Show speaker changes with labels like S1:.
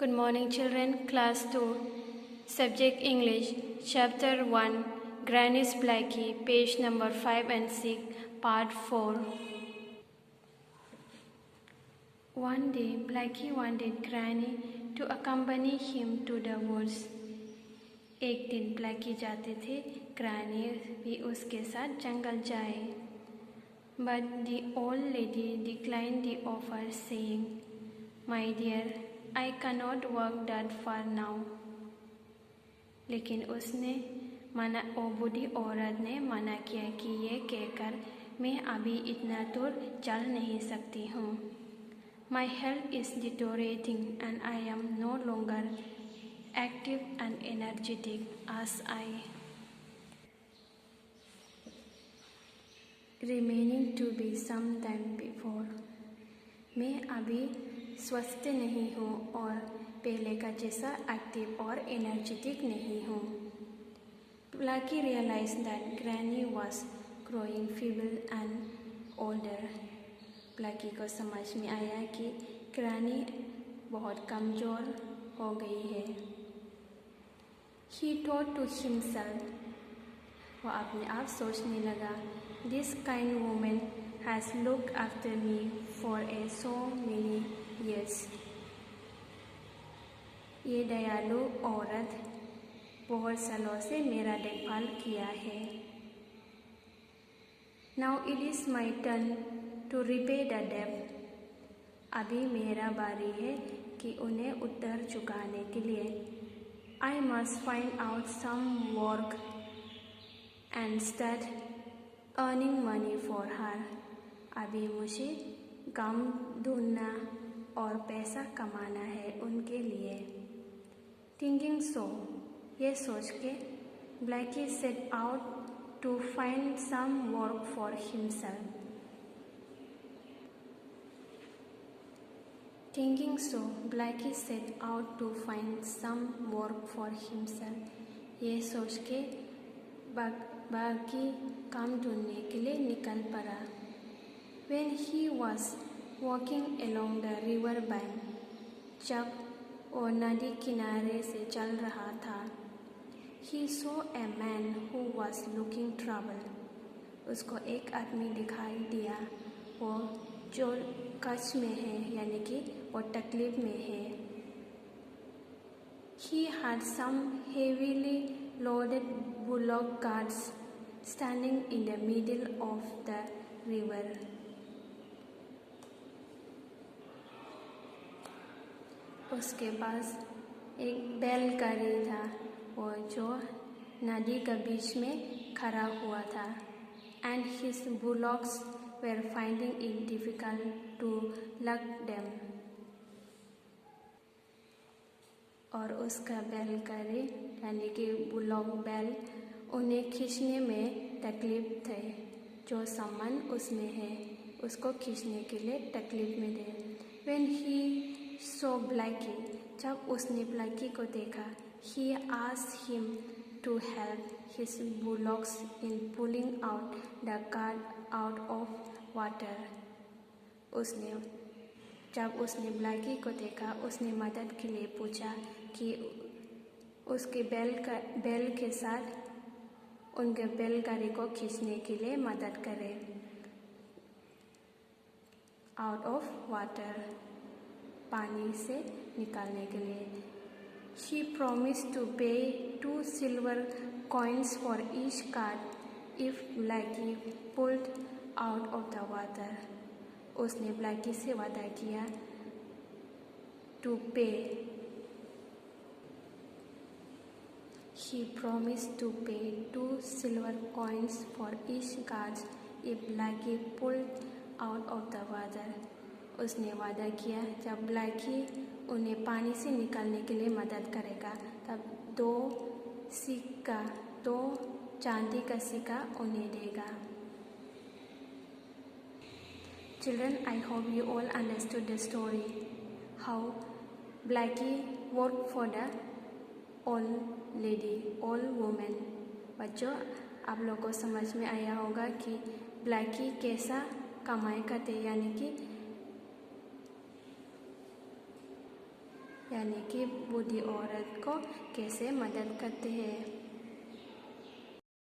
S1: Good morning, children. Class 2, Subject English, Chapter 1, Granny's Blackie, page number 5 and 6, Part 4. One day, Blackie wanted Granny to accompany him to the woods. एक दिन Blackie जाते थे, granny भी उसके साथ जंगल जाए. But the old lady declined the offer, saying, "My dear, I cannot walk that far now." लेकिन वो बूढ़ी औरत ने मना किया कि ये कहकर मैं अभी इतना दूर चल नहीं सकती हूँ. My health is deteriorating and I am no longer active and energetic as I remaining to be some time before. मैं अभी स्वस्थ नहीं हूँ और पहले का जैसा एक्टिव और एनर्जेटिक नहीं हूँ. Blackie realized that Granny was growing feeble and older. Blackie को समझ में आया कि ग्रैनी बहुत कमज़ोर हो गई है. He thought to himself, वो अपने आप सोचने लगा, "This kind woman has looked after me for so many years." ये दयालु औरत बहुत सालों से मेरा देखभाल किया है. Now it is my turn to repay the debt. अभी मेरा बारी है कि उन्हें उत्तर चुकाने के लिए. I must find out some work and start earning money for her. अभी मुझे काम ढूंढना और पैसा कमाना है उनके लिए. Thinking so, ये सोच के Blackie set out to find some work for himself. Thinking so, Blackie set out to find some work for himself. ये सोच के बाकी काम ढूंढने के लिए निकल पड़ा. When he was walking along the river bank, जब वो नदी किनारे से चल रहा था, he saw a man who was looking trouble. उसको एक आदमी दिखाई दिया, वो जो कष्ट में है, यानी कि वो तकलीफ में है. He had some heavily loaded bullock carts standing in the middle of the river. उसके पास एक बैलगाड़ी था, वो जो नदी के बीच में खड़ा हुआ था. And his bullocks were finding it difficult to lug them. और उसका बैलगाड़ी यानी कि बुलॉक बैल उन्हें खींचने में तकलीफ थे. जो सामान उसमें है उसको खींचने के लिए तकलीफ में थे. When he saw Blackie, जब उसने ब्लैकी को देखा, he asked him to help his bullocks in pulling out the cart out of water. जब उसने ब्लैकी को देखा, उसने मदद के लिए पूछा कि उसके बैल के साथ उनके बैलगाड़ी को खींचने के लिए मदद करे. आउट ऑफ वाटर, पानी से निकालने के लिए. She promised to pay 2 silver coins for each cart if Blackie pulled out of the water. उसने ब्लैकी से वादा किया to pay. He promised to pay 2 silver coins for each cart if Blackie pulled out of the water. उसने वादा किया जब Blackie उन्हें पानी से निकालने के लिए मदद करेगा, तब 2 चांदी का सिक्का उन्हें देगा. Children, I hope you all understood the story, how Blackie worked for the old woman. बच्चों, आप लोगों को समझ में आया होगा कि ब्लैकी कैसा कमाई करते, यानी कि यानी कि बूढ़ी औरत को कैसे मदद करते हैं।